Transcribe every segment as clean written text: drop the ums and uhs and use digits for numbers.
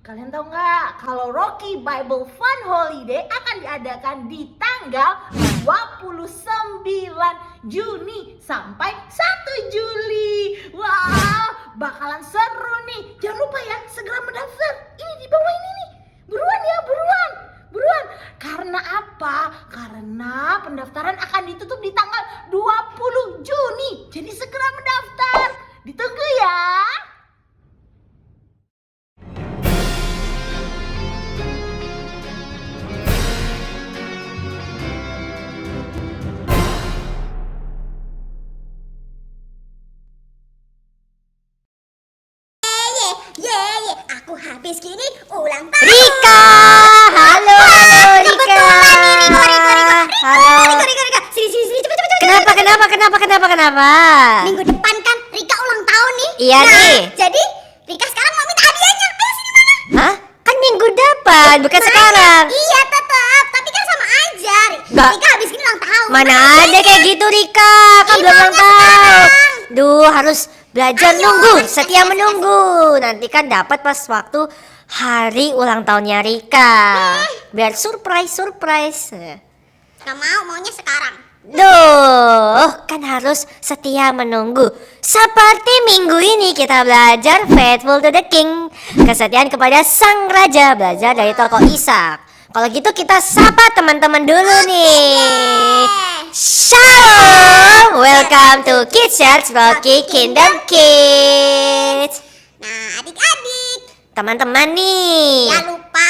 Kalian tahu nggak kalau Rocky Bible Fun Holiday akan diadakan di tanggal 29 Juni sampai 1 Juli. Wah, bakalan seru nih. Jangan lupa ya, segera mendaftar. Ini di bawah ini nih. Buruan ya, buruan. Buruan. Karena apa? Karena pendaftaran akan ditutup di tanggal 20 Juni. Jadi segera mendaftar. Ditunggu ya. Aku habis gini ulang tahun. Rika, halo Rika. Halo. Rika. Sini, cepet. Kenapa? Minggu depan kan Rika ulang tahun nih. Iya nih. Jadi Rika sekarang mau minta hadiahnya. Ayo sini mana? Hah? Kan minggu depan, bukan sekarang. Iya tetap, tapi kan sama aja. Nggak. Rika habis gini ulang tahun. Mana ada kayak gitu Rika, kan belum ulang tahun. Duh, harus belajar nunggu, setia menunggu. Nanti kan dapat pas waktu hari ulang tahunnya Rika. Biar surprise. Gak maunya sekarang. Duh, kan harus setia menunggu. Seperti minggu ini kita belajar Faithful to the King, kesetiaan kepada Sang Raja, belajar dari tokoh Ishak. Kalau gitu kita sapa teman-teman dulu nih. Shalom, welcome to Kids Church Rocky Kingdom Kids. Nah adik-adik, Teman-teman nih. jangan lupa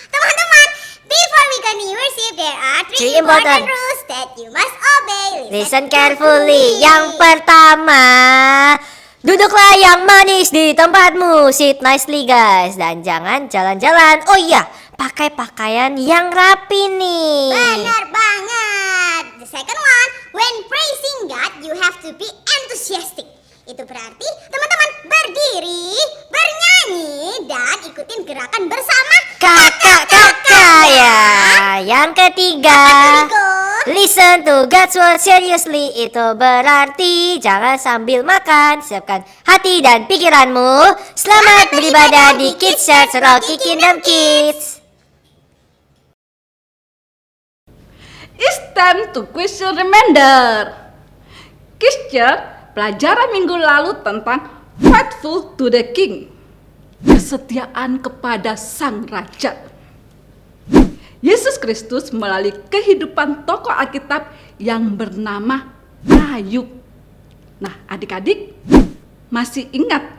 teman-teman, before we continue worship, there are three Three important important rules that you must obey. Listen carefully. Yang pertama, duduklah yang manis di tempatmu. Sit nicely guys. Dan jangan jalan-jalan. Oh iya, pakai pakaian yang rapi nih. Benar banget. The second one, when praising God, you have to be enthusiastic. Itu berarti teman-teman berdiri, bernyanyi, dan ikutin gerakan bersama Kakak ya. Yang ketiga, listen to God's word seriously. Itu berarti jangan sambil makan. Siapkan hati dan pikiranmu. Selamat beribadah di Kids Church Rocky Kingdom Kids. It's time to question reminder. Kisah pelajaran minggu lalu tentang Faithful to the King, kesetiaan kepada Sang Raja. Yesus Kristus melalui kehidupan tokoh Alkitab yang bernama Ayub. Nah, adik-adik masih ingat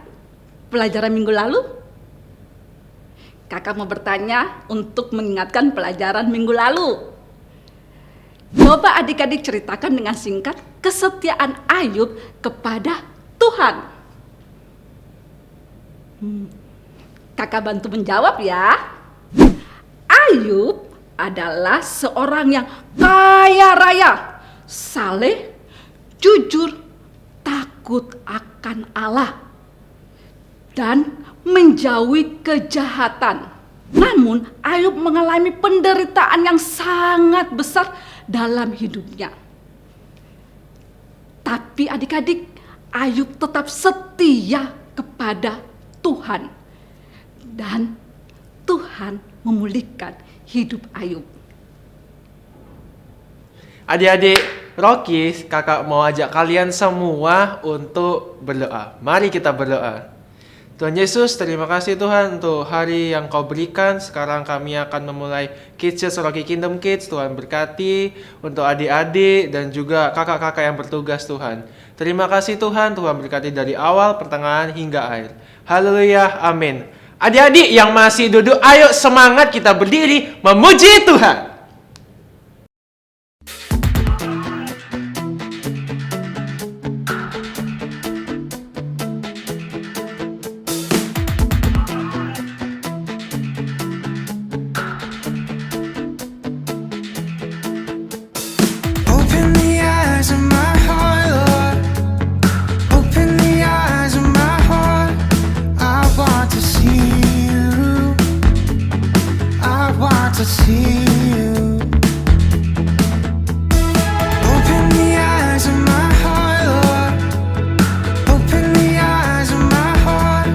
pelajaran minggu lalu? Kakak mau bertanya untuk mengingatkan pelajaran minggu lalu. Coba adik-adik ceritakan dengan singkat kesetiaan Ayub kepada Tuhan. Kakak bantu menjawab ya. Ayub adalah seorang yang kaya raya, saleh, jujur, takut akan Allah, dan menjauhi kejahatan. Namun Ayub mengalami penderitaan yang sangat besar dalam hidupnya. Tapi adik-adik, Ayub tetap setia kepada Tuhan. Dan Tuhan memulihkan hidup Ayub. Adik-adik Rocky, kakak mau ajak kalian semua untuk berdoa. Mari kita berdoa. Tuhan Yesus, terima kasih Tuhan untuk hari yang Kau berikan. Sekarang kami akan memulai Kids Church Rocky Kingdom Kids. Tuhan berkati untuk adik-adik dan juga kakak-kakak yang bertugas Tuhan. Terima kasih Tuhan, Tuhan berkati dari awal, pertengahan hingga akhir. Haleluya, amin. Adik-adik yang masih duduk, ayo semangat kita berdiri memuji Tuhan. Open the eyes of my heart, Lord. Open the eyes of my heart. I want to see you. I want to see you. Open the eyes of my heart, Lord. Open the eyes of my heart.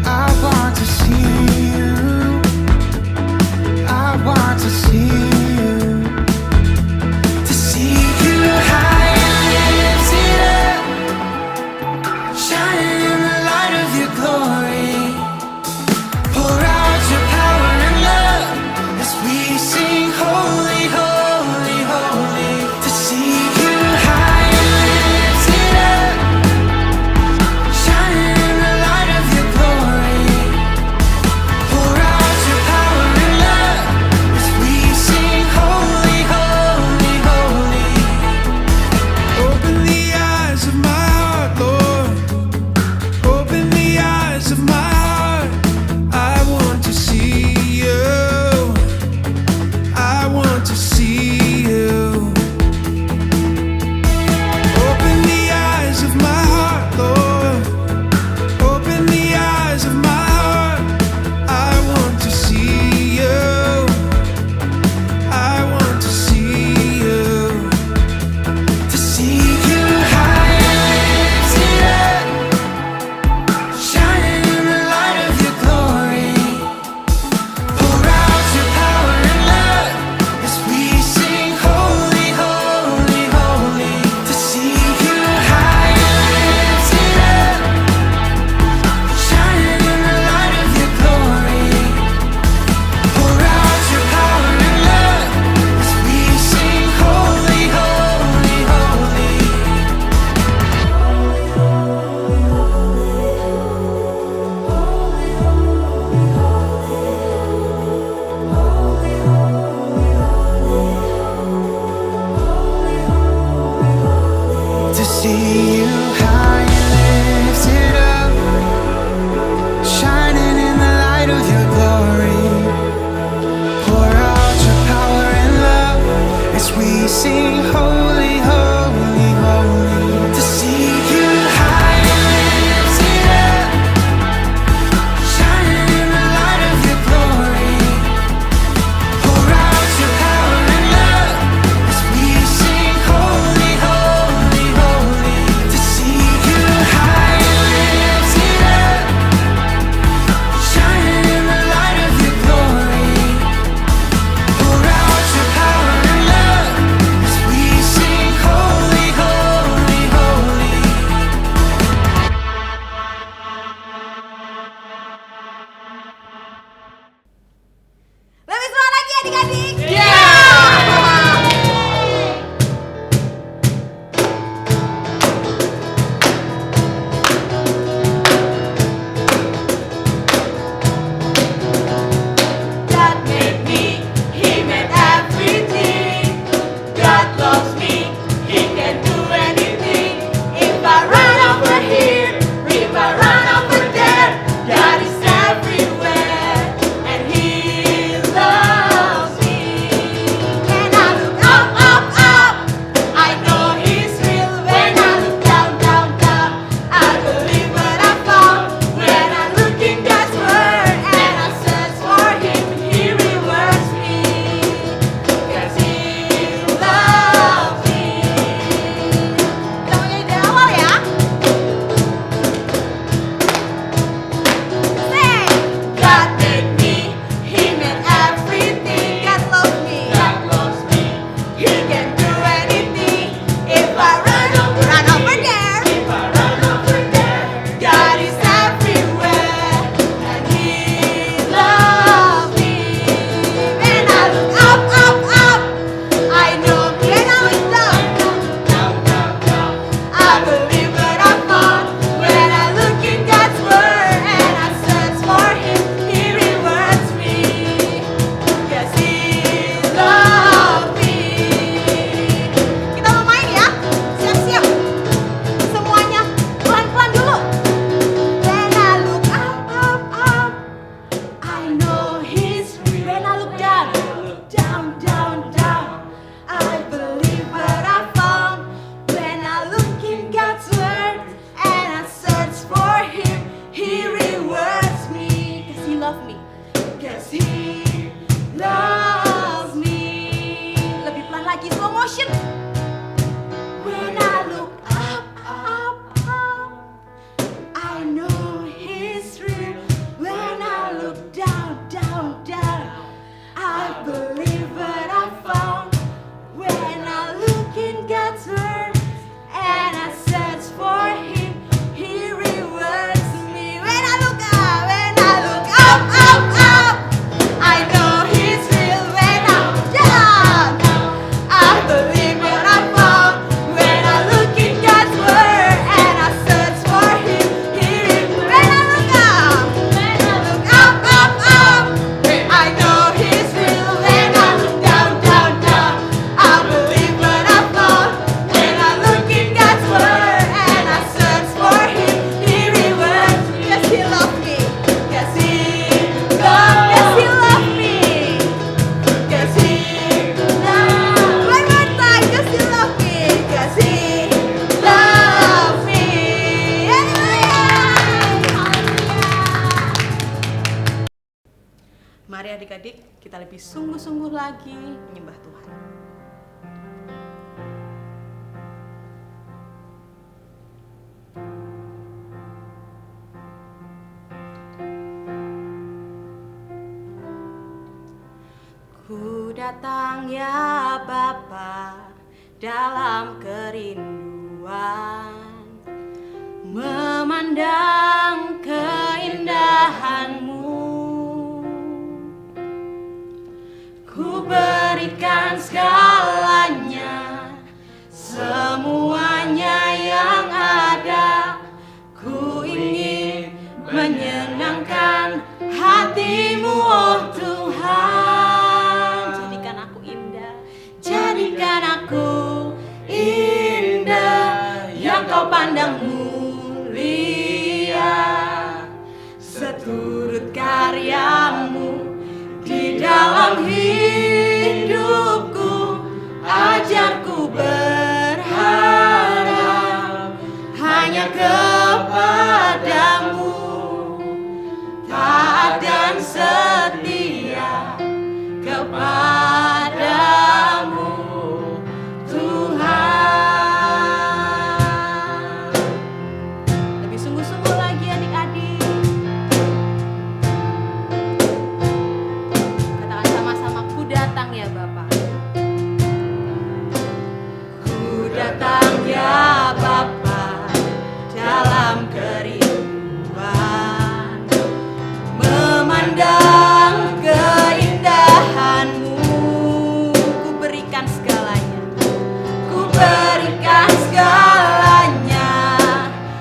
I want to see you. look down, down, down, I believe what I found. When I look in God's word and I search for Him, He rewards me. When I look up, up, up, I know He's real. When I'm down, I believe what I found. When I look in God's word and I search for Him, He rewards. When I look up, up, up, I know He's real. When I look down, down, down, I believe what I found. When I look in God's word and I search for Him, He rewards me. Yes, He loves me. Yes, He loves me. Yes, He loves. One more time. Yes, He loves me. Yes, He loves me. Mari adik-adik, kita lebih sungguh-sungguh lagi menyembah Tuhan. Ku datang ya Bapa dalam kerinduan, memandang keindahan-Mu. Ku berikan segalanya, semuanya yang ada. Ku ingin menyenangkan hati-Mu, oh Tuhan. Jadikan aku indah, jadikan aku indah, yang Kau pandang mulia. Seturut karya-Mu di dalam hidupku, ajarku berharap hanya kepadamu, taat dan setia kepadamu, Tuhan. Lebih sungguh-sungguh lagi adik-adik. Katakan sama-sama, ku datang ya Bapa. Ku datang ya Bapa dalam kerinduan, memandang keindahan-Mu. Ku berikan segalanya, ku berikan segalanya,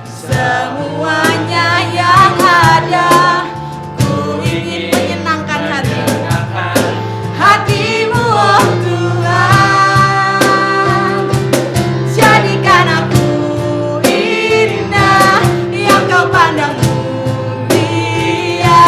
semuanya yang ada. Ku ingin menyenangkan hati-Mu, oh Tuhan. Jadikan aku indah, yang Kau pandang mulia.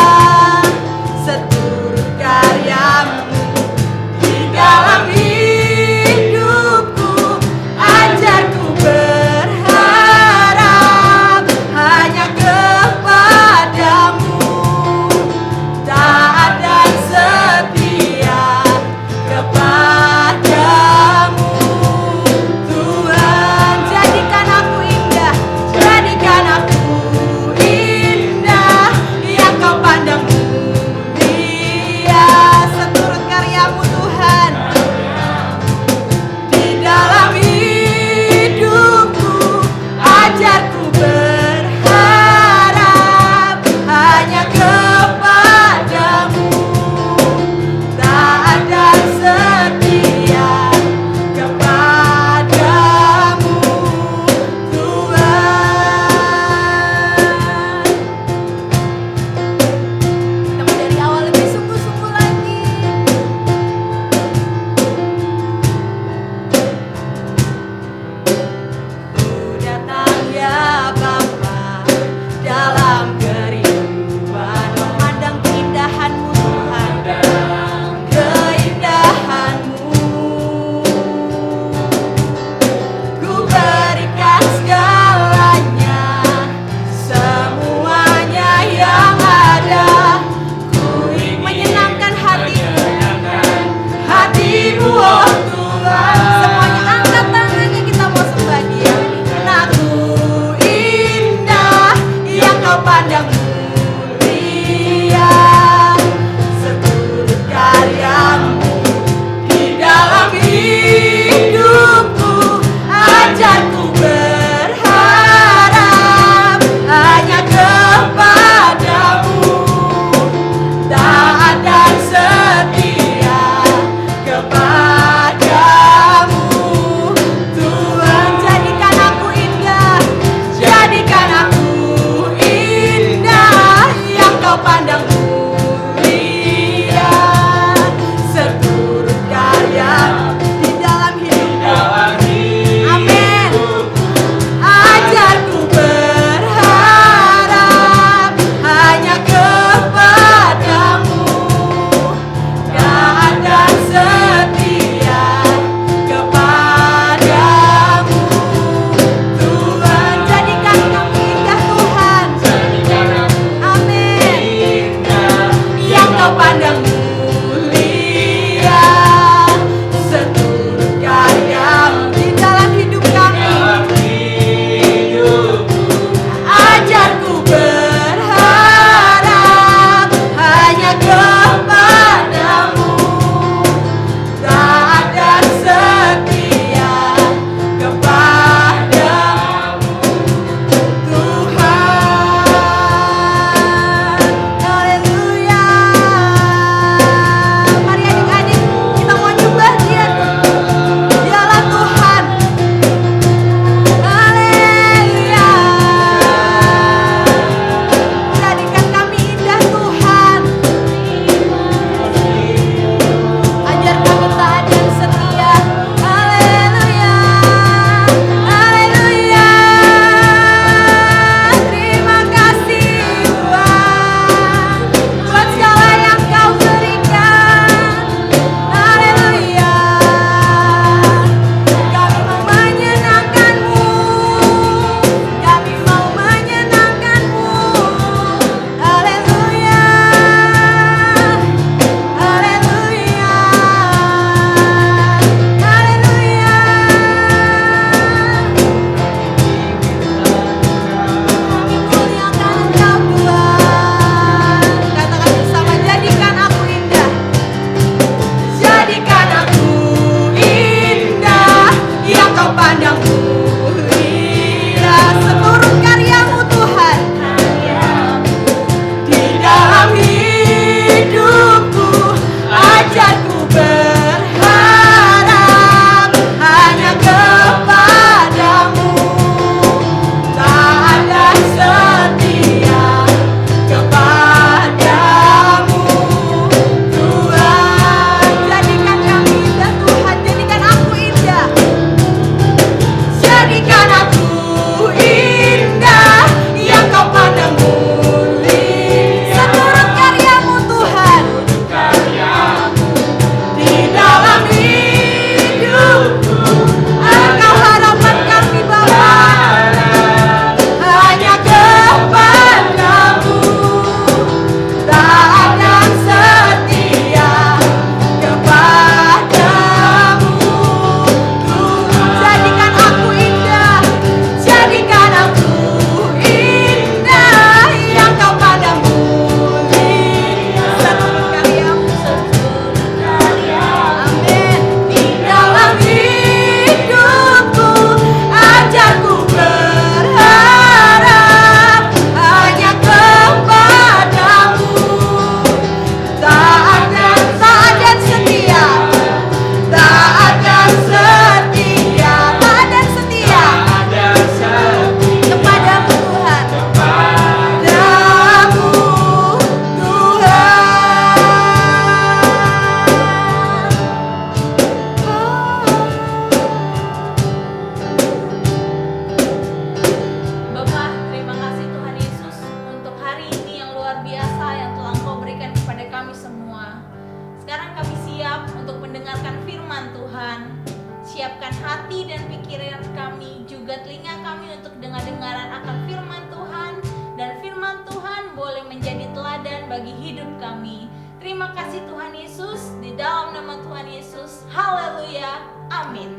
siapkan hati dan pikiran kami, juga telinga kami untuk dengar-dengaran akan firman Tuhan, dan firman Tuhan boleh menjadi teladan bagi hidup kami. Terima kasih Tuhan Yesus, di dalam nama Tuhan Yesus. Haleluya. Amin.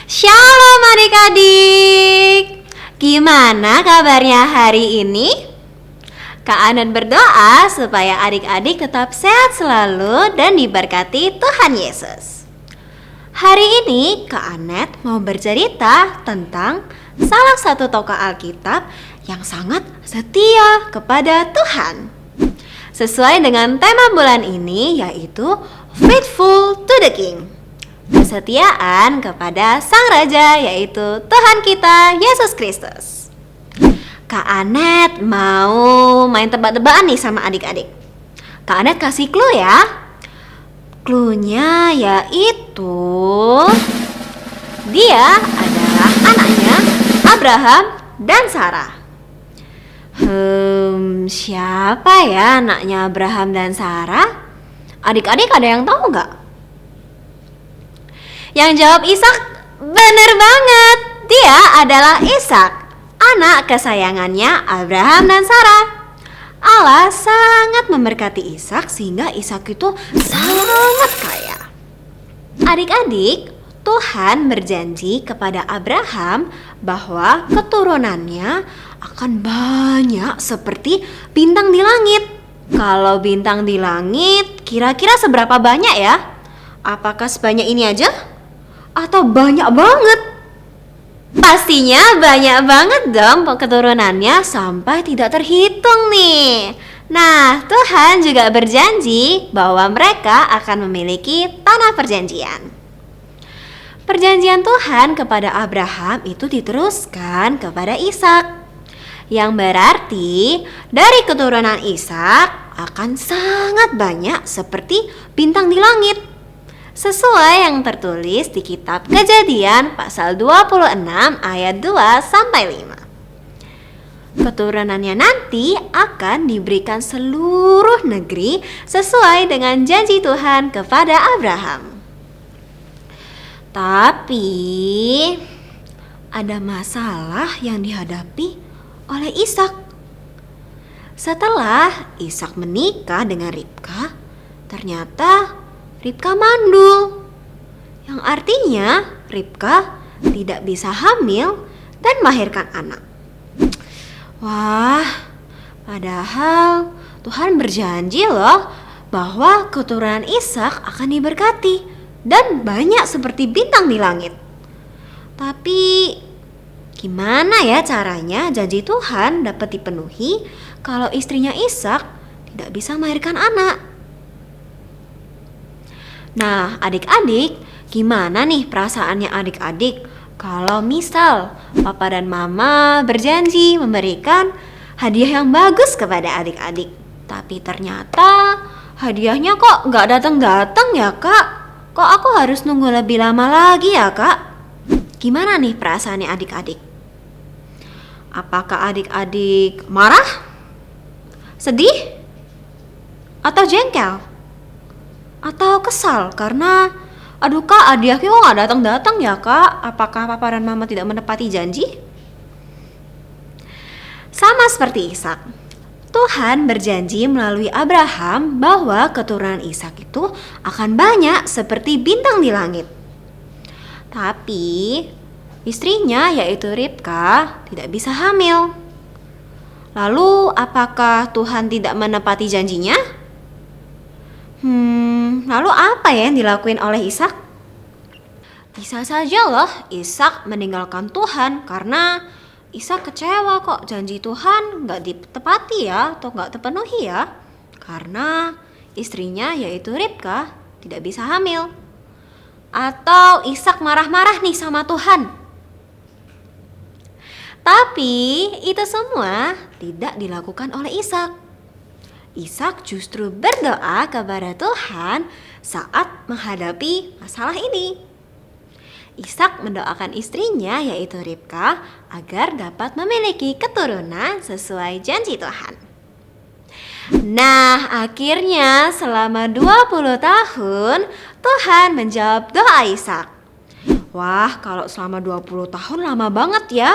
Shalom adik-adik. Gimana kabarnya hari ini? Kak Anet berdoa supaya adik-adik tetap sehat selalu dan diberkati Tuhan Yesus. Hari ini Kak Anet mau bercerita tentang salah satu tokoh Alkitab yang sangat setia kepada Tuhan. Sesuai dengan tema bulan ini, yaitu Faithful to the King. Kesetiaan kepada Sang Raja, yaitu Tuhan kita Yesus Kristus. Kak Anet mau main tebak-tebakan nih sama adik-adik. Kak Anet kasih clue ya. Cluenya yaitu dia adalah anaknya Abraham dan Sarah. Siapa ya anaknya Abraham dan Sarah? Adik-adik ada yang tahu nggak? Yang jawab Ishak, bener banget. Dia adalah Ishak, anak kesayangannya Abraham dan Sarah. Allah sangat memberkati Ishak sehingga Ishak itu sangat kaya. Adik-adik, Tuhan berjanji kepada Abraham bahwa keturunannya akan banyak seperti bintang di langit. Kalau bintang di langit, kira-kira seberapa banyak ya? Apakah sebanyak ini aja? Atau banyak banget? Pastinya banyak banget dong keturunannya sampai tidak terhitung nih. Nah, Tuhan juga berjanji bahwa mereka akan memiliki tanah perjanjian. Perjanjian Tuhan kepada Abraham itu diteruskan kepada Ishak, yang berarti dari keturunan Ishak akan sangat banyak seperti bintang di langit, sesuai yang tertulis di kitab Kejadian pasal 26 ayat 2-5. Keturunannya nanti akan diberikan seluruh negeri sesuai dengan janji Tuhan kepada Abraham. Tapi ada masalah yang dihadapi oleh Ishak. Setelah Ishak menikah dengan Ribka, ternyata Ribka mandul, yang artinya Ribka tidak bisa hamil dan melahirkan anak. Wah, padahal Tuhan berjanji loh bahwa keturunan Ishak akan diberkati dan banyak seperti bintang di langit. Tapi gimana ya caranya janji Tuhan dapat dipenuhi kalau istrinya Ishak tidak bisa melahirkan anak? Nah, adik-adik, gimana nih perasaannya adik-adik kalau misal papa dan mama berjanji memberikan hadiah yang bagus kepada adik-adik, tapi ternyata hadiahnya kok nggak datang-datang ya kak? Kok aku harus nunggu lebih lama lagi ya kak? Gimana nih perasaannya adik-adik? Apakah adik-adik marah? Sedih? Atau jengkel? Atau kesal karena aduh kak, hadiahnya kok gak datang-datang ya kak? Apakah papa dan mama tidak menepati janji? Sama seperti Ishak, Tuhan berjanji melalui Abraham bahwa keturunan Ishak itu akan banyak seperti bintang di langit. Tapi istrinya yaitu Ribka tidak bisa hamil. Lalu apakah Tuhan tidak menepati janjinya? Lalu apa ya yang dilakuin oleh Ishak? Bisa saja loh Ishak meninggalkan Tuhan karena Ishak kecewa kok janji Tuhan gak ditepati ya atau gak terpenuhi ya, karena istrinya yaitu Ribka tidak bisa hamil. Atau Ishak marah-marah nih sama Tuhan. Tapi itu semua tidak dilakukan oleh Ishak. Ishak justru berdoa kepada Tuhan saat menghadapi masalah ini. Ishak mendoakan istrinya yaitu Ribka agar dapat memiliki keturunan sesuai janji Tuhan. Nah, akhirnya selama 20 tahun Tuhan menjawab doa Ishak. Wah, kalau selama 20 tahun lama banget ya.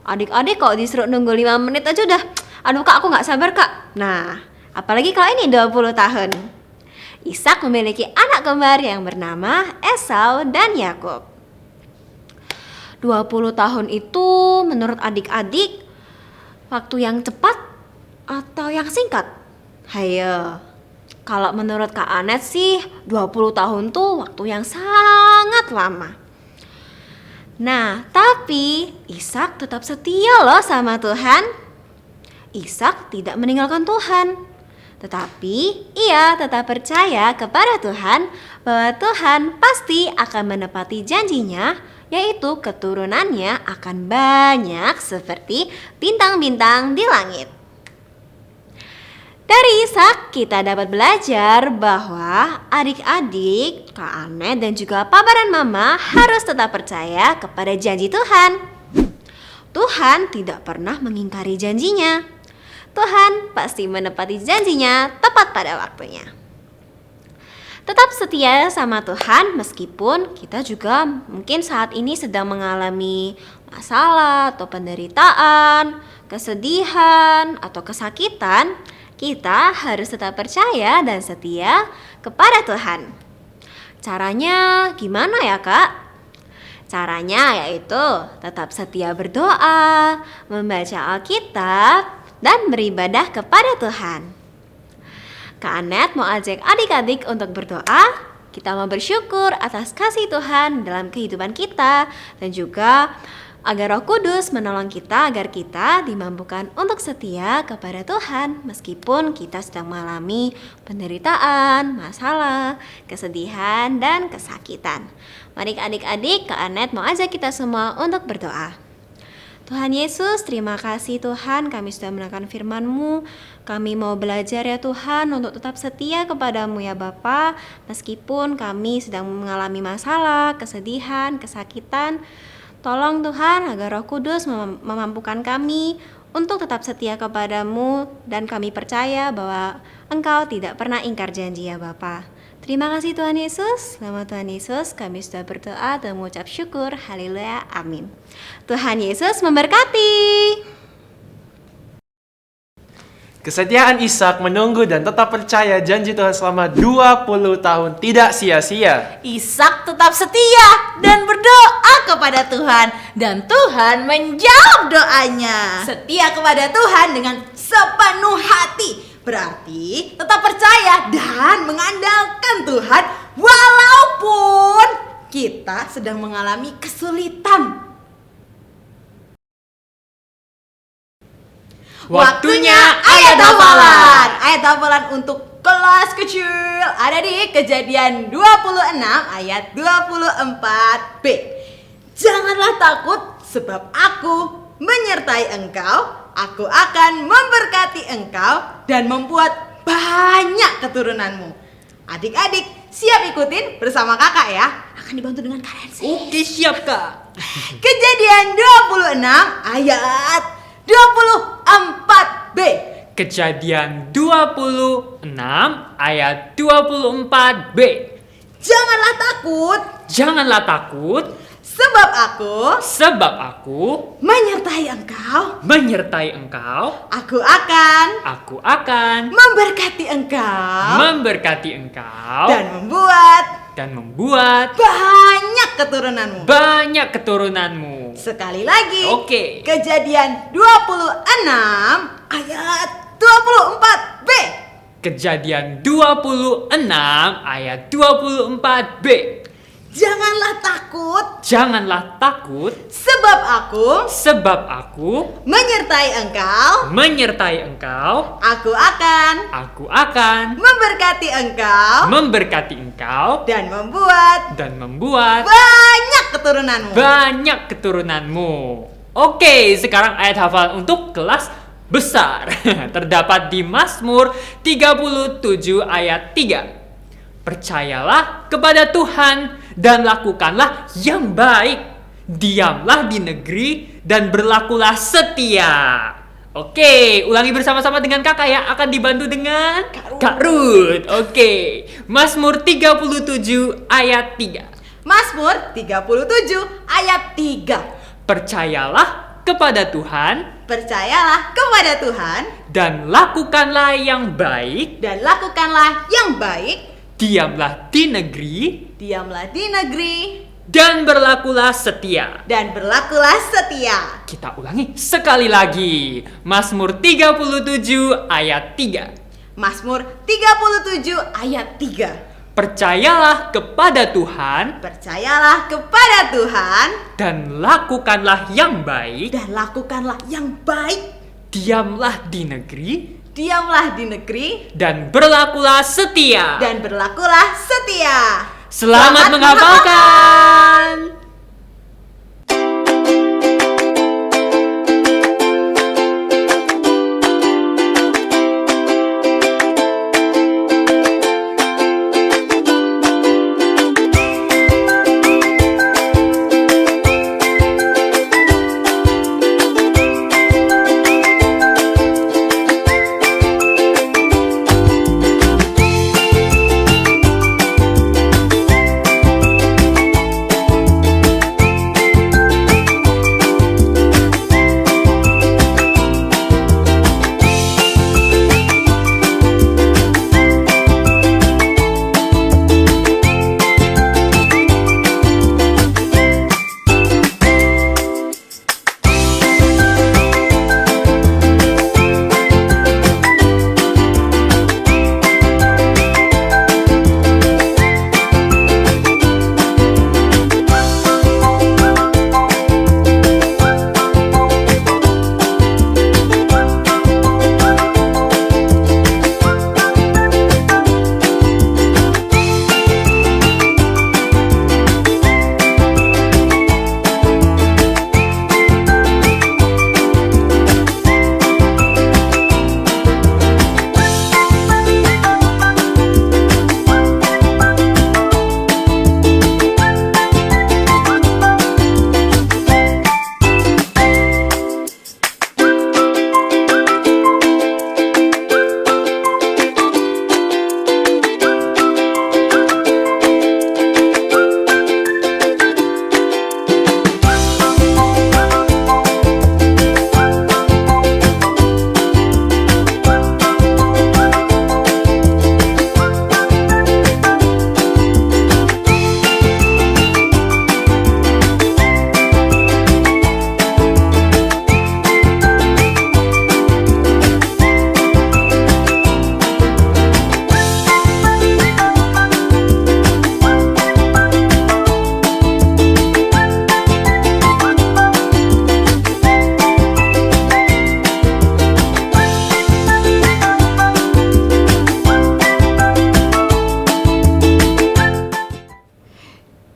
Adik-adik kok disuruh nunggu 5 menit aja udah. Aduh kak, aku gak sabar kak. Nah, apalagi kalau ini 20 tahun. Ishak memiliki anak kembar yang bernama Esau dan Yakub. 20 tahun itu menurut adik-adik waktu yang cepat atau yang singkat? Hayo. Kalau menurut Kak Anet sih 20 tahun tuh waktu yang sangat lama. Nah, tapi Ishak tetap setia loh sama Tuhan. Ishak tidak meninggalkan Tuhan. Tetapi ia tetap percaya kepada Tuhan bahwa Tuhan pasti akan menepati janjinya, yaitu keturunannya akan banyak seperti bintang-bintang di langit. Dari Ishak kita dapat belajar bahwa adik-adik, Kak Anet dan juga Papa dan Mama harus tetap percaya kepada janji Tuhan. Tuhan tidak pernah mengingkari janjinya. Tuhan pasti menepati janjinya tepat pada waktunya. Tetap setia sama Tuhan meskipun kita juga mungkin saat ini sedang mengalami masalah atau penderitaan, kesedihan atau kesakitan. Kita harus tetap percaya dan setia kepada Tuhan. Caranya gimana ya kak? Caranya yaitu tetap setia berdoa, membaca Alkitab, dan beribadah kepada Tuhan. Kak Anet mau ajak adik-adik untuk berdoa. Kita mau bersyukur atas kasih Tuhan dalam kehidupan kita dan juga agar Roh Kudus menolong kita agar kita dimampukan untuk setia kepada Tuhan meskipun kita sedang mengalami penderitaan, masalah, kesedihan, dan kesakitan. Mari adik-adik, Kak Anet mau ajak kita semua untuk berdoa. Tuhan Yesus, terima kasih Tuhan kami sudah mendengarkan firman-Mu. Kami mau belajar ya Tuhan untuk tetap setia kepadamu ya Bapa. Meskipun kami sedang mengalami masalah, kesedihan, kesakitan, tolong Tuhan agar Roh Kudus memampukan kami untuk tetap setia kepadamu dan kami percaya bahwa Engkau tidak pernah ingkar janji ya Bapa. Terima kasih Tuhan Yesus. Nama Tuhan Yesus kami sudah berdoa dan mengucap syukur. Haleluya. Amin. Tuhan Yesus memberkati. Kesetiaan Ishak menunggu dan tetap percaya janji Tuhan selama 20 tahun tidak sia-sia. Ishak tetap setia dan berdoa kepada Tuhan dan Tuhan menjawab doanya. Setia kepada Tuhan dengan sepenuh hati berarti tetap percaya dan mengandalkan Tuhan walaupun kita sedang mengalami kesulitan. Waktunya ayat hafalan. Ayat hafalan untuk kelas kecil ada di Kejadian 26 ayat 24b. Janganlah takut sebab aku menyertai engkau. Aku akan memberkati engkau dan membuat banyak keturunanmu. Adik-adik siap ikutin bersama kakak ya. Akan dibantu dengan kalian sih. Oke, siap kak. Kejadian 26 ayat 24b. Kejadian 26 ayat 24b. Janganlah takut Janganlah takut sebab aku menyertai engkau. menyertai engkau. Aku akan memberkati engkau dan membuat banyak keturunanmu. Sekali lagi. Oke. Kejadian 26 ayat 24b. Kejadian 26 ayat 24b. Janganlah takut sebab aku menyertai engkau. Aku akan memberkati engkau dan membuat banyak keturunanmu. Oke, sekarang ayat hafal untuk kelas besar. Terdapat di Mazmur 37 ayat 3. Percayalah kepada Tuhan dan lakukanlah yang baik. Diamlah di negeri dan berlakulah setia. Oke, ulangi bersama-sama dengan kakak ya. Akan dibantu dengan Kak Ruth. Oke, Mazmur 37 ayat 3. Mazmur 37 ayat 3. Percayalah kepada Tuhan Percayalah kepada Tuhan dan lakukanlah yang baik. dan lakukanlah yang baik. Diamlah di negeri Diamlah di negeri dan berlakulah setia. dan berlakulah setia. Kita ulangi sekali lagi. Mazmur 37 ayat 3. Mazmur 37 ayat 3. Percayalah kepada Tuhan Percayalah kepada Tuhan dan lakukanlah yang baik. dan lakukanlah yang baik. Diamlah di negeri Diamlah di negeri dan berlakulah setia. dan berlakulah setia. Selamat menghafalkan.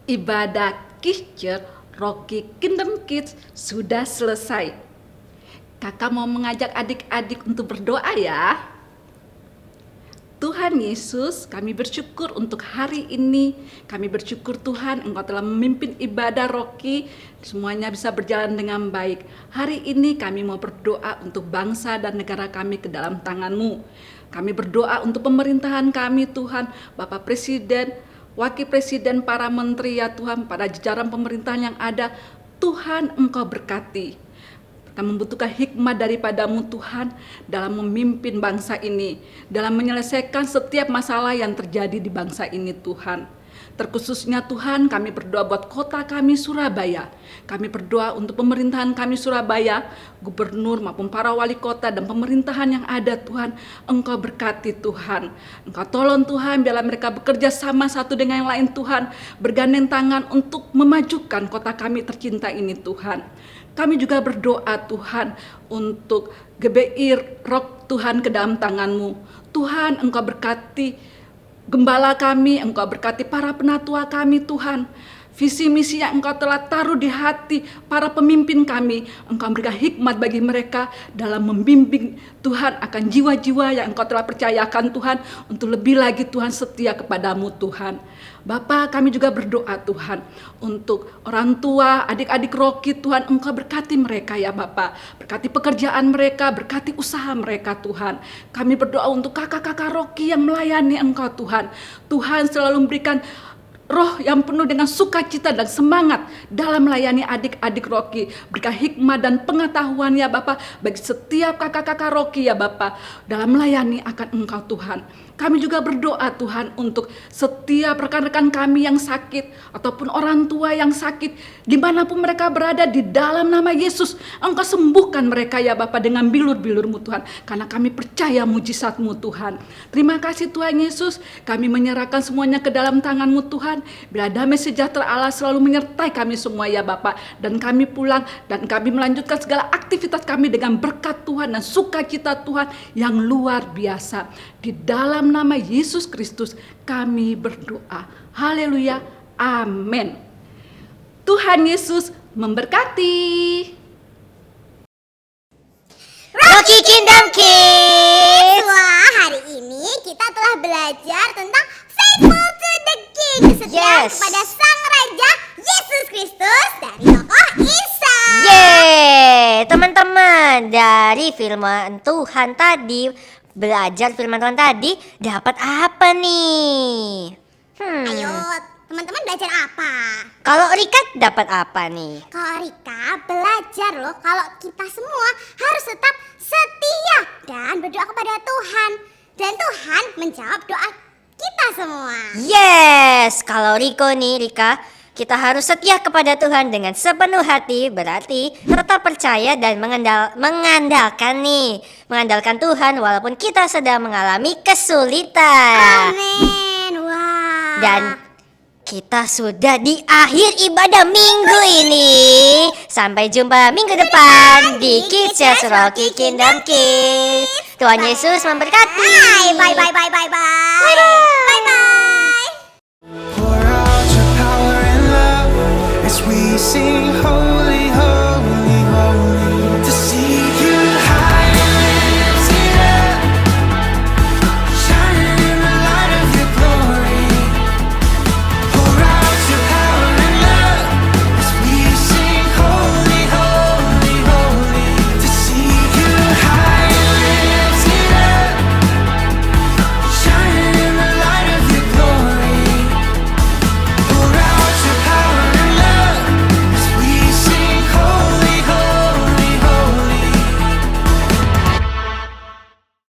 Ibadah Kids Rocky Kingdom Kids sudah selesai. Kakak mau mengajak adik-adik untuk berdoa ya. Tuhan Yesus, kami bersyukur untuk hari ini. Kami bersyukur Tuhan Engkau telah memimpin ibadah Rocky, semuanya bisa berjalan dengan baik. Hari ini kami mau berdoa untuk bangsa dan negara kami ke dalam tangan-Mu. Kami berdoa untuk pemerintahan kami Tuhan, Bapak Presiden, Wakil Presiden, para menteri ya Tuhan, pada jajaran pemerintahan yang ada. Tuhan Engkau berkati. Kami membutuhkan hikmah daripada-Mu Tuhan dalam memimpin bangsa ini, dalam menyelesaikan setiap masalah yang terjadi di bangsa ini Tuhan. Terkhususnya Tuhan, kami berdoa buat kota kami Surabaya. Kami berdoa untuk pemerintahan kami Surabaya, gubernur maupun para wali kota dan pemerintahan yang ada Tuhan. Engkau berkati Tuhan. Engkau tolong Tuhan, biarlah mereka bekerja sama satu dengan yang lain Tuhan. Bergandeng tangan untuk memajukan kota kami tercinta ini Tuhan. Kami juga berdoa Tuhan untuk GBI Rock Tuhan ke dalam tangan-Mu. Tuhan Engkau berkati gembala kami, Engkau berkati para penatua kami Tuhan. visi misi yang Engkau telah taruh di hati para pemimpin kami. Engkau berikan hikmat bagi mereka dalam membimbing Tuhan akan jiwa-jiwa yang Engkau telah percayakan Tuhan untuk lebih lagi Tuhan setia kepadamu Tuhan. Bapa, kami juga berdoa Tuhan untuk orang tua, adik-adik Rocky Tuhan, Engkau berkati mereka ya Bapa. Berkati pekerjaan mereka, berkati usaha mereka Tuhan. Kami berdoa untuk kakak-kakak Rocky yang melayani Engkau Tuhan. Tuhan selalu memberikan roh yang penuh dengan sukacita dan semangat dalam melayani adik-adik Rocky. Berikan hikmat dan pengetahuan ya Bapa bagi setiap kakak-kakak Rocky ya Bapa dalam melayani akan Engkau Tuhan. Kami juga berdoa Tuhan untuk setiap rekan-rekan kami yang sakit ataupun orang tua yang sakit dimanapun mereka berada, di dalam nama Yesus Engkau sembuhkan mereka ya Bapa dengan bilur-bilur-Mu Tuhan, karena kami percaya mujizat-Mu Tuhan. Terima kasih Tuhan Yesus, kami menyerahkan semuanya ke dalam tangan-Mu Tuhan. Bila damai sejahtera Allah selalu menyertai kami semua ya Bapa, dan kami pulang dan kami melanjutkan segala aktivitas kami dengan berkat Tuhan dan sukacita Tuhan yang luar biasa. Di dalam nama Yesus Kristus kami berdoa. Haleluya. Amin. Tuhan Yesus memberkati. Rocky Kingdom Kids. Wah, hari ini kita telah belajar tentang faithful to the King, setia Yes. kepada Sang Raja Yesus Kristus dari tokoh Isa. Yeay, teman-teman, dari firman Tuhan tadi, belajar firman Tuhan tadi, dapat apa nih? Ayo, teman-teman belajar apa? Kalau Rika dapat apa nih? Kalau Rika belajar loh, kalau kita semua harus tetap setia dan berdoa kepada Tuhan. Dan Tuhan menjawab doa kita semua. Yes, kalau Rika, kita harus setia kepada Tuhan dengan sepenuh hati, berarti tetap percaya dan mengandalkan Tuhan walaupun kita sedang mengalami kesulitan. Amin. Wah. Dan kita sudah di akhir ibadah minggu ini. Sampai jumpa minggu depan di Kids Just Rocky Kingdom Kids. Tuhan Yesus memberkati. Bye bye bye bye bye bye. Bye bye. Pour out your power and love as we sing holy.